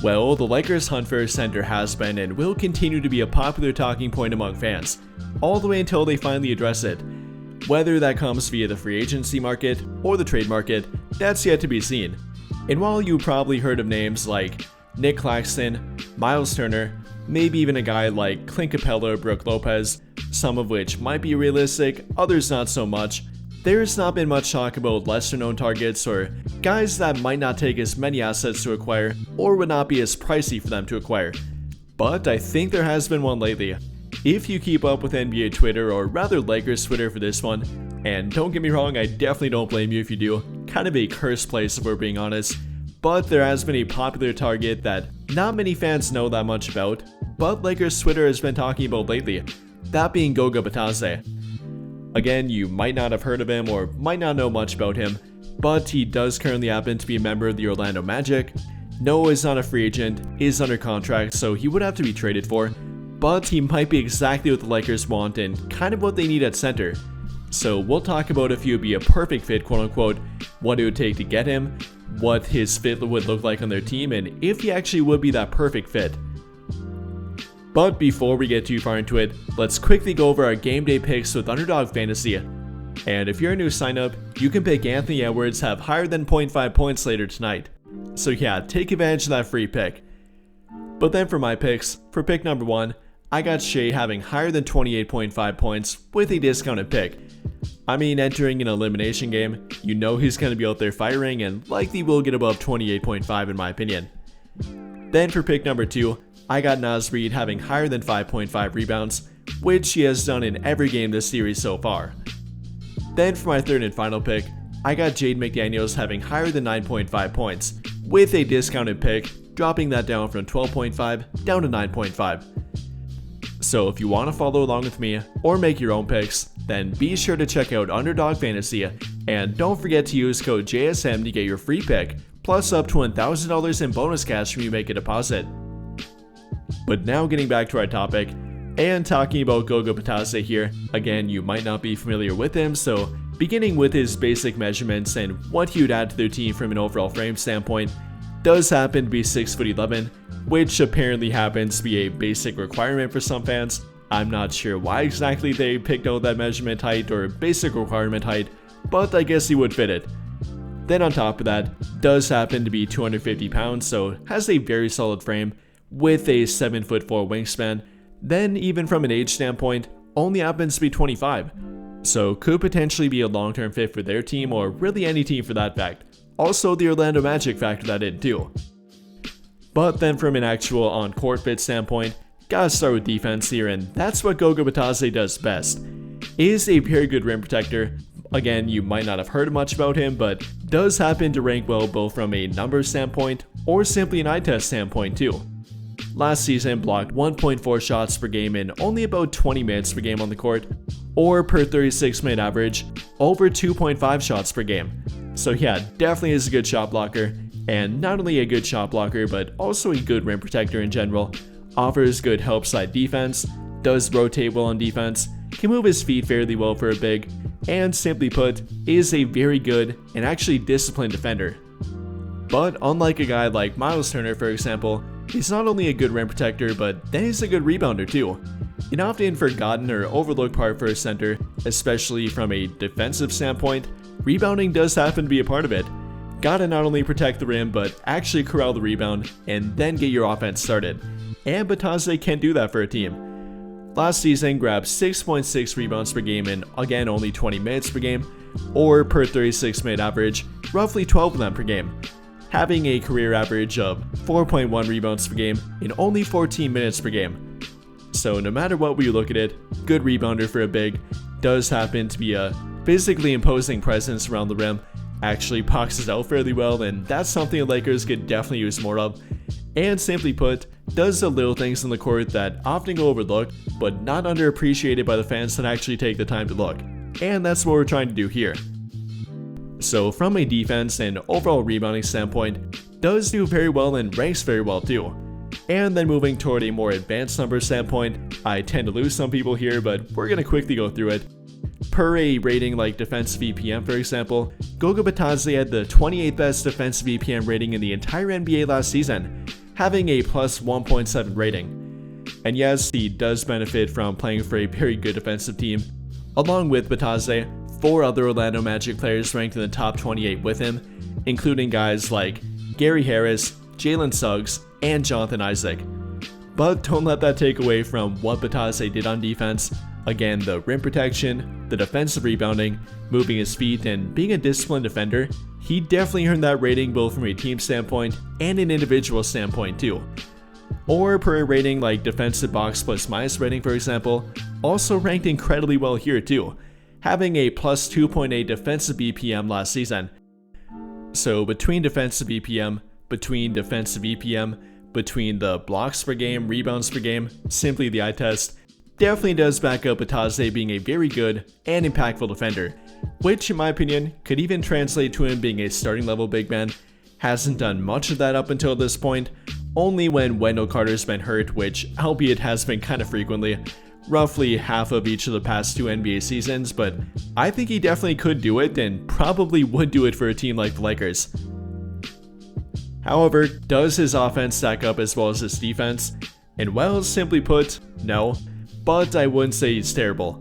Well, the Lakers' hunt for a center has been and will continue to be a popular talking point among fans, all the way until they finally address it. Whether that comes via the free agency market or the trade market, that's yet to be seen. And while you probably heard of names like Nick Claxton, Miles Turner, maybe even a guy like Clint Capella or Brook Lopez, some of which might be realistic, others not so much, there's not been much talk about lesser known targets or guys that might not take as many assets to acquire or would not be as pricey for them to acquire. But I think there has been one lately. If you keep up with NBA Twitter, or rather Lakers Twitter for this one, and don't get me wrong, I definitely don't blame you if you do, kind of a cursed place if we're being honest, but there has been a popular target that not many fans know that much about, but Lakers Twitter has been talking about lately, that being Goga Bitadze. Again, you might not have heard of him or might not know much about him, but he does currently happen to be a member of the Orlando Magic. No, is not a free agent, is under contract, so he would have to be traded for, but he might be exactly what the Lakers want and kind of what they need at center. So we'll talk about if he would be a perfect fit, quote unquote, what it would take to get him, what his fit would look like on their team, and if he actually would be that perfect fit. But before we get too far into it, let's quickly go over our game day picks with Underdog Fantasy. And if you're a new signup, you can pick Anthony Edwards have higher than 0.5 points later tonight. So yeah, take advantage of that free pick. But then for my picks, for pick number 1, I got Shea having higher than 28.5 points with a discounted pick. I mean, entering an elimination game, you know he's going to be out there firing and likely will get above 28.5 in my opinion. Then for pick number 2, I got Naz Reid having higher than 5.5 rebounds, which he has done in every game this series so far. Then for my third and final pick, I got Jaden McDaniels having higher than 9.5 points, with a discounted pick, dropping that down from 12.5 down to 9.5. So if you want to follow along with me or make your own picks, then be sure to check out Underdog Fantasy, and don't forget to use code JSM to get your free pick, plus up to $1,000 in bonus cash when you make a deposit. But now getting back to our topic, and talking about Goga Bitadze here, again you might not be familiar with him, so beginning with his basic measurements and what he would add to their team from an overall frame standpoint, does happen to be 6'11", which apparently happens to be a basic requirement for some fans. I'm not sure why exactly they picked out that measurement height or basic requirement height, but I guess he would fit it. Then on top of that, does happen to be 250 pounds, so has a very solid frame with a 7'4" wingspan. Then even from an age standpoint, only happens to be 25. So could potentially be a long-term fit for their team or really any team for that fact. Also the Orlando Magic factor that in too. But then from an actual on-court fit standpoint, gotta start with defense here, and that's what Goga Bitadze does best. Is a very good rim protector. Again, you might not have heard much about him, but does happen to rank well both from a numbers standpoint or simply an eye test standpoint too. Last season blocked 1.4 shots per game in only about 20 minutes per game on the court, or per 36-minute average, over 2.5 shots per game. So yeah, definitely is a good shot blocker, and not only a good shot blocker but also a good rim protector in general. Offers good help side defense, does rotate well on defense, can move his feet fairly well for a big, and simply put, is a very good and actually disciplined defender. But unlike a guy like Miles Turner for example, he's not only a good rim protector, but then he's a good rebounder too. An often forgotten or overlooked part for a center, especially from a defensive standpoint, rebounding does happen to be a part of it. Gotta not only protect the rim, but actually corral the rebound, and then get your offense started. And Bitadze can do that for a team. Last season grabbed 6.6 rebounds per game in, again, only 20 minutes per game, or per 36-minute average, roughly 12 of them per game. Having a career average of 4.1 rebounds per game in only 14 minutes per game. So no matter what we look at it, good rebounder for a big, does happen to be a physically imposing presence around the rim, actually boxes out fairly well, and that's something the Lakers could definitely use more of. And simply put, does the little things on the court that often go overlooked, but not underappreciated by the fans that actually take the time to look. And that's what we're trying to do here. So from a defense and overall rebounding standpoint, does do very well and ranks very well too. And then moving toward a more advanced number standpoint, I tend to lose some people here, but we're going to quickly go through it. Per a rating like defensive EPM for example, Goga Bitadze had the 28th best defensive EPM rating in the entire NBA last season. having a plus 1.7 rating. And yes, he does benefit from playing for a very good defensive team. Along with Bitadze, 4 other Orlando Magic players ranked in the top 28 with him, including guys like Gary Harris, Jalen Suggs, and Jonathan Isaac. But don't let that take away from what Bitadze did on defense. Again, the rim protection, the defensive rebounding, moving his feet, and being a disciplined defender. He definitely earned that rating both from a team standpoint and an individual standpoint too. Or per rating like defensive box plus minus rating, for example, also ranked incredibly well here too, having a plus 2.8 defensive BPM last season. So between defensive BPM, between the blocks per game, rebounds per game, simply the eye test, definitely does back up Bitadze being a very good and impactful defender, which in my opinion could even translate to him being a starting level big man. Hasn't done much of that up until this point, only when Wendell Carter's been hurt, which albeit has been kind of frequently, roughly half of each of the past 2 NBA seasons, but I think he definitely could do it and probably would do it for a team like the Lakers. However, does his offense stack up as well as his defense? And well, simply put, no, but I wouldn't say he's terrible.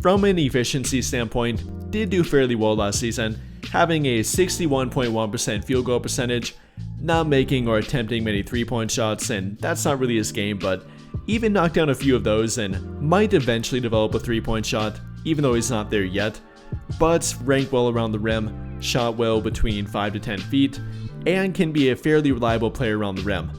From an efficiency standpoint, did do fairly well last season, having a 61.1% field goal percentage, not making or attempting many 3-point shots, and that's not really his game, but even knocked down a few of those and might eventually develop a 3-point shot, even though he's not there yet, but ranked well around the rim, shot well between 5 to 10 feet, and can be a fairly reliable player around the rim.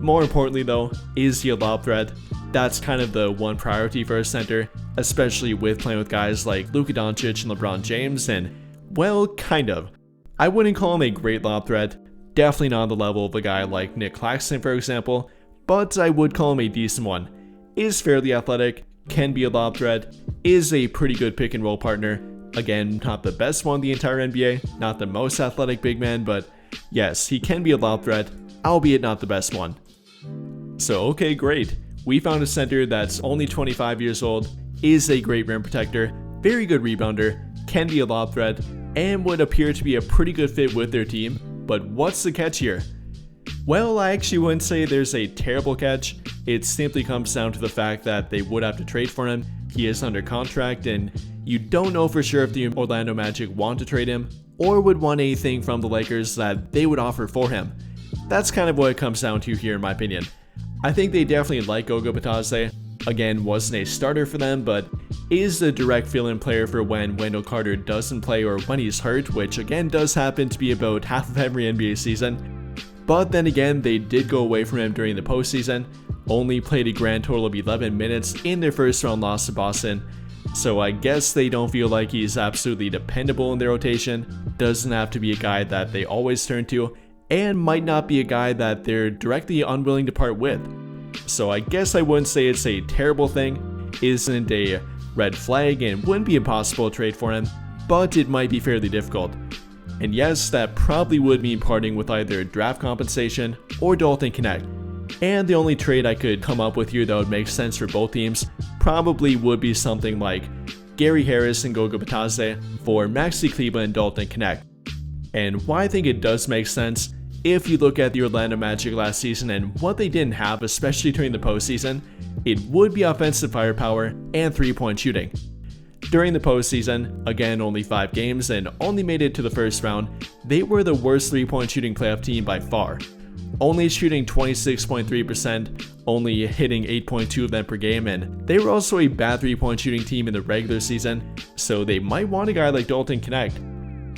More importantly though, is he a lob threat? That's kind of the one priority for a center, especially with playing with guys like Luka Doncic and LeBron James, and well, kind of. I wouldn't call him a great lob threat, definitely not on the level of a guy like Nick Claxton for example, but I would call him a decent one. Is fairly athletic, can be a lob threat, is a pretty good pick and roll partner. Again, not the best one in the entire NBA, not the most athletic big man, but yes, he can be a lob threat, albeit not the best one. So okay, great. We found a center that's only 25 years old, is a great rim protector, very good rebounder, can be a lob threat, and would appear to be a pretty good fit with their team. But what's the catch here? Well, I actually wouldn't say there's a terrible catch. It simply comes down to the fact that they would have to trade for him. He is under contract, and you don't know for sure if the Orlando Magic want to trade him or would want anything from the Lakers that they would offer for him. That's kind of what it comes down to here in my opinion. I think they definitely like Goga Bitadze. Again, wasn't a starter for them, but is the direct fill-in player for when Wendell Carter doesn't play or when he's hurt, which again does happen to be about half of every NBA season. But then again, they did go away from him during the postseason, only played a grand total of 11 minutes in their first round loss to Boston. So I guess they don't feel like he's absolutely dependable in their rotation, doesn't have to be a guy that they always turn to, and might not be a guy that they're directly unwilling to part with. So I guess I wouldn't say it's a terrible thing, isn't a red flag, and wouldn't be impossible to trade for him, but it might be fairly difficult. And yes, that probably would mean parting with either draft compensation or Dalton Connect. And the only trade I could come up with here that would make sense for both teams probably would be something like Gary Harris and Goga Bitadze for Maxi Kleber and Dalton Connect. And why I think it does make sense, if you look at the Orlando Magic last season and what they didn't have, especially during the postseason, it would be offensive firepower and 3-point shooting. During the postseason, again only 5 games and only made it to the first round, they were the worst 3-point shooting playoff team by far. Only shooting 26.3%, only hitting 8.2 of them per game, and they were also a bad 3-point shooting team in the regular season, so they might want a guy like Dalton Connect.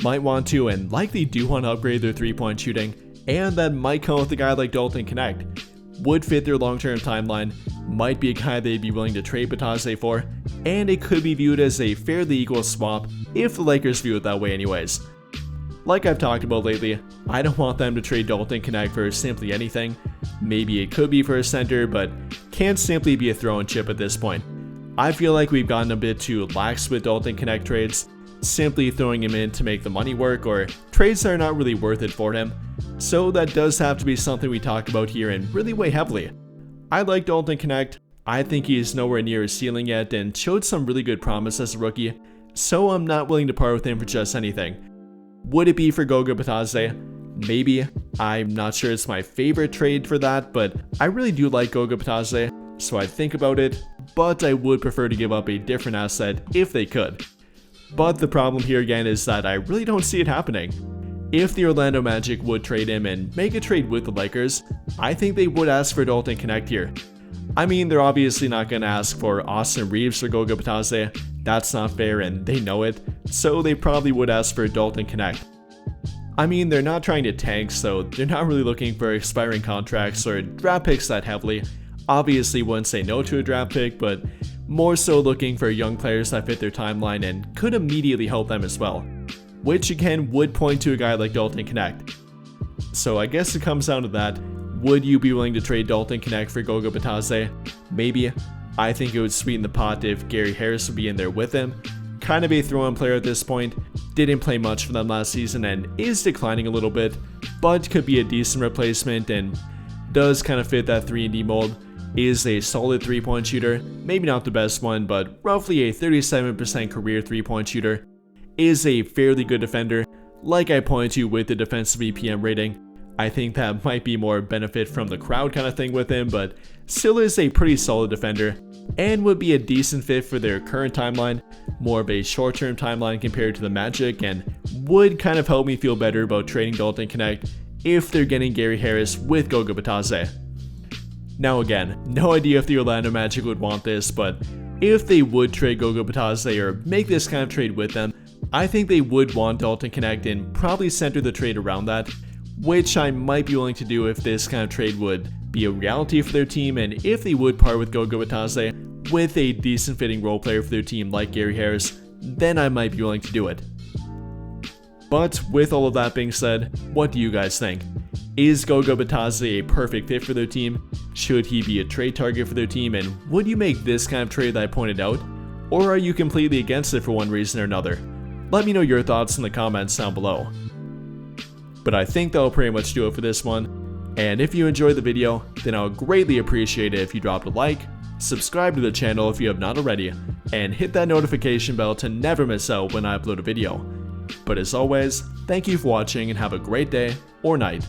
Might want to and likely do want to upgrade their 3-point shooting, and that might come with a guy like Dalton Connect. Would fit their long-term timeline, might be a guy they'd be willing to trade Bitadze for, and it could be viewed as a fairly equal swap if the Lakers view it that way anyways. Like I've talked about lately, I don't want them to trade Dalton Connect for simply anything. Maybe it could be for a center, but can't simply be a throw and chip at this point. I feel like we've gotten a bit too lax with Dalton Connect trades, simply throwing him in to make the money work, or trades that are not really worth it for him. So that does have to be something we talk about here and really weigh heavily. I like Dalton Connect. I think he's nowhere near his ceiling yet and showed some really good promise as a rookie, so I'm not willing to part with him for just anything. Would it be for Goga Bitadze? maybe. I'm not sure it's my favorite trade for that, but I really do like Goga Bitadze, so I'd think about it, but I would prefer to give up a different asset if they could. But the problem here again is that I really don't see it happening. If the Orlando Magic would trade him and make a trade with the Lakers, I think they would ask for Dalton Knecht here. I mean, they're obviously not going to ask for Austin Reeves or Goga Bitadze. That's not fair and they know it, so they probably would ask for Dalton Knecht. I mean, they're not trying to tank, so they're not really looking for expiring contracts or draft picks that heavily. Obviously wouldn't say no to a draft pick, but more so looking for young players that fit their timeline and could immediately help them as well. Which again would point to a guy like Dalton Knecht. So I guess it comes down to that. Would you be willing to trade Dalton Knecht for Goga Bitadze? Maybe. I think it would sweeten the pot if Gary Harris would be in there with him. Kind of a throw-in player at this point. Didn't play much for them last season and is declining a little bit, but could be a decent replacement and does kind of fit that 3-and-D mold. Is a solid 3-point shooter, maybe not the best one, but roughly a 37% career 3-point shooter. Is a fairly good defender, like I pointed to with the defensive EPM rating. I think that might be more benefit from the crowd kind of thing with him, but still is a pretty solid defender and would be a decent fit for their current timeline, more of a short-term timeline compared to the Magic, and would kind of help me feel better about trading Dalton Knecht if they're getting Gary Harris with Goga Bitadze. Now again, no idea if the Orlando Magic would want this, but if they would trade Goga Bitadze or make this kind of trade with them, I think they would want Dalton Knecht and probably center the trade around that, which I might be willing to do if this kind of trade would be a reality for their team and if they would part with Goga Bitadze with a decent fitting role player for their team like Gary Harris, then I might be willing to do it. But with all of that being said, what do you guys think? Is Goga Bitadze a perfect fit for their team? Should he be a trade target for their team, and would you make this kind of trade that I pointed out? Or are you completely against it for one reason or another? Let me know your thoughts in the comments down below. But I think that'll pretty much do it for this one. And if you enjoyed the video, then I would greatly appreciate it if you dropped a like, subscribe to the channel if you have not already, and hit that notification bell to never miss out when I upload a video. But as always, thank you for watching and have a great day or night.